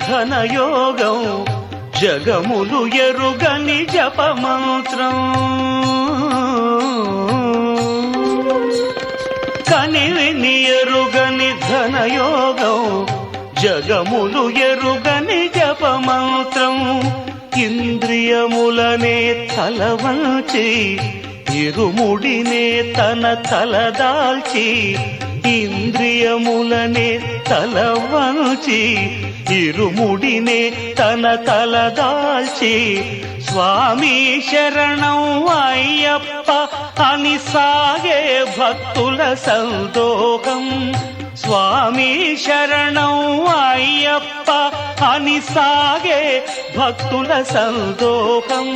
ధనయోగం జగములు ఎరుగని జపమంత్రం కనివిని ఎరుగని ధనయోగం జగములు ఎరుగని జపమంత్రం ఇంద్రియములనే తలవంచి ఇరుముడినే తన తలదాల్చి ఇంద్రియములనే తలవంచి ఇరుముడినే తన తలదాల్చి స్వామి శరణం అయ్యప్ప అని సాగే భక్తుల సందోహం స్వామి శరణం అయ్యప్ప అని సాగే భక్తుల సందోహం